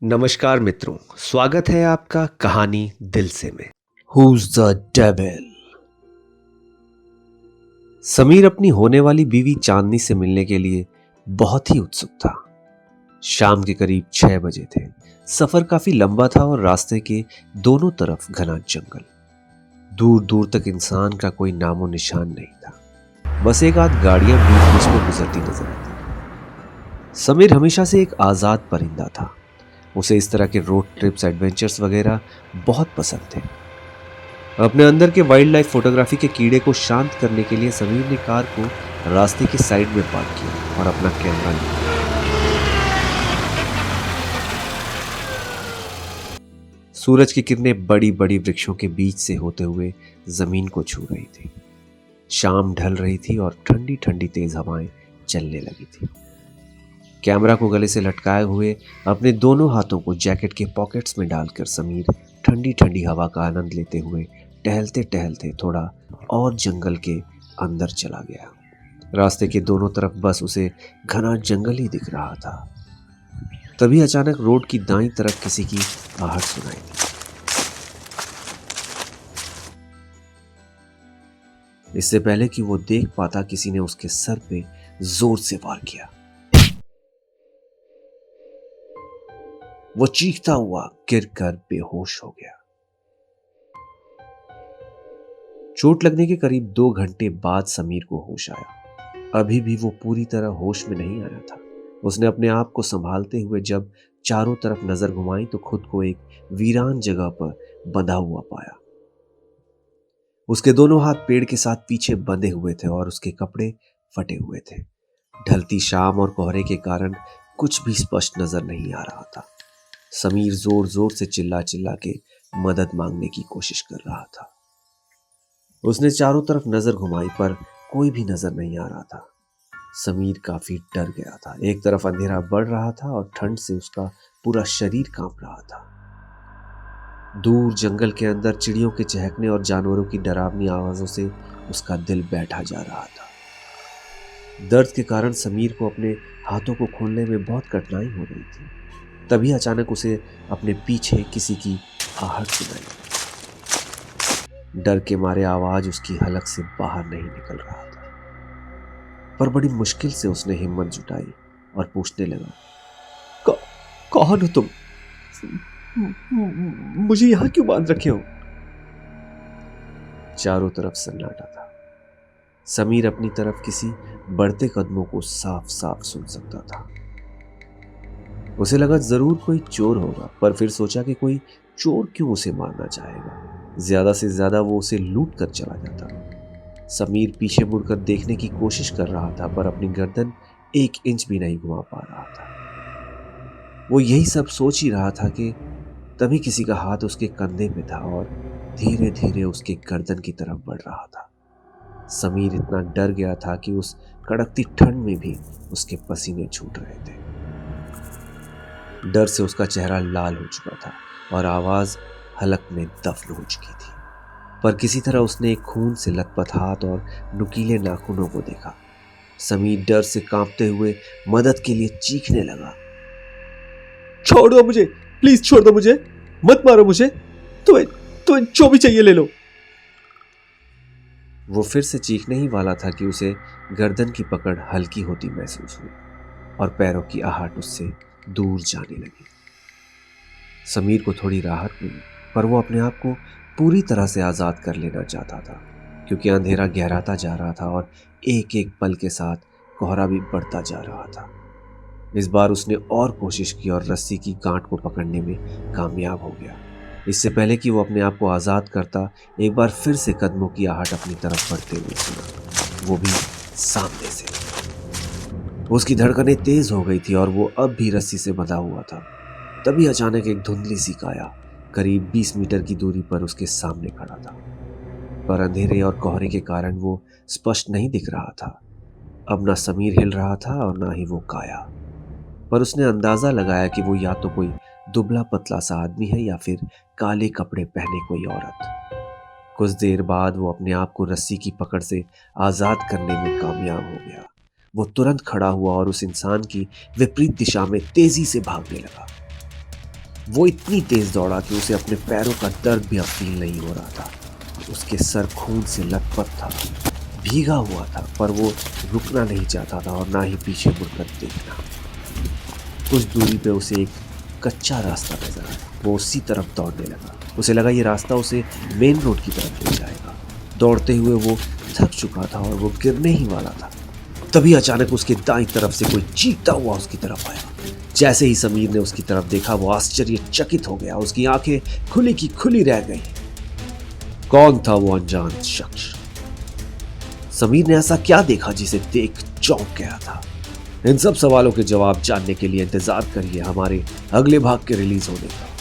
नमस्कार मित्रों, स्वागत है आपका कहानी दिल से में। Who's the devil? समीर अपनी होने वाली बीवी चांदनी से मिलने के लिए बहुत ही उत्सुक था। शाम के करीब 6 बजे थे। सफर काफी लंबा था और रास्ते के दोनों तरफ घना जंगल। दूर दूर तक इंसान का कोई नामो निशान नहीं था। बस एक आध गाड़ियां बीच बीच में गुजरती नजर आती। समीर हमेशा से एक आजाद परिंदा था। उसे इस तरह के रोड ट्रिप्स, एडवेंचर्स वगैरह बहुत पसंद थे। अपने अंदर के वाइल्ड लाइफ फोटोग्राफी के कीड़े को शांत करने के लिए समीर ने कार को रास्ते के साइड में पार्क किया और अपना कैमरा लिया। सूरज की किरणें बड़ी बड़ी वृक्षों के बीच से होते हुए जमीन को छू रही थी। शाम ढल रही थी और ठंडी ठंडी तेज हवाएं चलने लगी थी। कैमरा को गले से लटकाए हुए अपने दोनों हाथों को जैकेट के पॉकेट्स में डालकर समीर ठंडी ठंडी हवा का आनंद लेते हुए टहलते टहलते थोड़ा और जंगल के अंदर चला गया। रास्ते के दोनों तरफ बस उसे घना जंगल ही दिख रहा था। तभी अचानक रोड की दाईं तरफ किसी की आहट सुनाई दी। इससे पहले कि वो देख पाता, किसी ने उसके सर पे जोर से वार किया। वो चीखता हुआ गिरकर बेहोश हो गया। चोट लगने के करीब 2 घंटे बाद समीर को होश आया। अभी भी वो पूरी तरह होश में नहीं आया था। उसने अपने आप को संभालते हुए जब चारों तरफ नजर घुमाई तो खुद को एक वीरान जगह पर बंधा हुआ पाया। उसके दोनों हाथ पेड़ के साथ पीछे बंधे हुए थे और उसके कपड़े फटे हुए थे। ढलती शाम और कोहरे के कारण कुछ भी स्पष्ट नजर नहीं आ रहा था। समीर जोर जोर से चिल्ला चिल्ला के मदद मांगने की कोशिश कर रहा था। उसने चारों तरफ नजर घुमाई पर कोई भी नजर नहीं आ रहा था। समीर काफी डर गया था। एक तरफ अंधेरा बढ़ रहा था और ठंड से उसका पूरा शरीर कांप रहा था। दूर जंगल के अंदर चिड़ियों के चहकने और जानवरों की डरावनी आवाजों से उसका दिल बैठा जा रहा था। दर्द के कारण समीर को अपने हाथों को खोलने में बहुत कठिनाई हो रही थी। तभी अचानक उसे अपने पीछे किसी की आहट सुनाई। डर के मारे आवाज उसकी हलक से बाहर नहीं निकल रहा था, पर बड़ी मुश्किल से उसने हिम्मत जुटाई और पूछने लगा, कौन हो तुम? मुझे यहां क्यों बांध रखे हो? चारों तरफ सन्नाटा था। समीर अपनी तरफ किसी बढ़ते कदमों को साफ साफ सुन सकता था। उसे लगा जरूर कोई चोर होगा, पर फिर सोचा कि कोई चोर क्यों उसे मारना चाहेगा। ज्यादा से ज्यादा वो उसे लूट कर चला जाता। समीर पीछे मुड़कर देखने की कोशिश कर रहा था, पर अपनी गर्दन 1 इंच भी नहीं घुमा पा रहा था। वो यही सब सोच ही रहा था कि तभी किसी का हाथ उसके कंधे पे था और धीरे धीरे उसके गर्दन की तरफ बढ़ रहा था। समीर इतना डर गया था कि उस कड़कती ठंड में भी उसके पसीने छूट रहे थे। डर से उसका चेहरा लाल हो चुका था और आवाज हलक में दफन हो चुकी थी। पर किसी तरह उसने एक खून से लथपथ हाथ और नुकीले नाखूनों को देखा। समीर डर से कांपते हुए मदद के लिए चीखने लगा, छोड़ दो मुझे, प्लीज छोड़ दो मुझे, मत मारो मुझे, तुम्हें जो भी चाहिए ले लो। वो फिर से चीखने ही वाला था कि उसे गर्दन की पकड़ हल्की होती महसूस हुई और पैरों की आहट उससे दूर जाने लगी। समीर को थोड़ी राहत मिली, पर वो अपने आप को पूरी तरह से आजाद कर लेना चाहता था, क्योंकि अंधेरा गहराता जा रहा था और एक एक पल के साथ कोहरा भी बढ़ता जा रहा था। इस बार उसने और कोशिश की और रस्सी की गांठ को पकड़ने में कामयाब हो गया। इससे पहले कि वो अपने आप को आजाद करता, एक बार फिर से कदमों की आहट अपनी तरफ बढ़ते हुए सुना, वो भी सामने से। उसकी धड़कनें तेज हो गई थी और वो अब भी रस्सी से बंधा हुआ था। तभी अचानक एक धुंधली सी काया करीब 20 मीटर की दूरी पर उसके सामने खड़ा था, पर अंधेरे और कोहरे के कारण वो स्पष्ट नहीं दिख रहा था। अब ना समीर हिल रहा था और ना ही वो काया, पर उसने अंदाजा लगाया कि वो या तो कोई दुबला पतला सा आदमी है या फिर काले कपड़े पहने कोई औरत। कुछ देर बाद वो अपने आप को रस्सी की पकड़ से आजाद करने में कामयाब हो गया। वो तुरंत खड़ा हुआ और उस इंसान की विपरीत दिशा में तेजी से भागने लगा। वो इतनी तेज दौड़ा कि उसे अपने पैरों का दर्द भी अब फील नहीं हो रहा था। उसके सर खून से लथपथ था, भीगा हुआ था, पर वो रुकना नहीं चाहता था और ना ही पीछे मुड़कर देखना। कुछ दूरी पे उसे एक कच्चा रास्ता नजर आया। वो उसी तरफ दौड़ने लगा। उसे लगा ये रास्ता उसे मेन रोड की तरफ ले जाएगा। दौड़ते हुए वो थक चुका था और वो गिरने ही वाला था। तभी अचानक उसके दाईं तरफ से कोई चीखता हुआ उसकी तरफ आया। जैसे ही समीर ने उसकी तरफ देखा, वो आश्चर्यचकित हो गया। उसकी आंखें खुली की खुली रह गई। कौन था वो अनजान शख्स? समीर ने ऐसा क्या देखा जिसे देख चौंक गया था? इन सब सवालों के जवाब जानने के लिए इंतजार करिए हमारे अगले भाग के रिलीज होने का।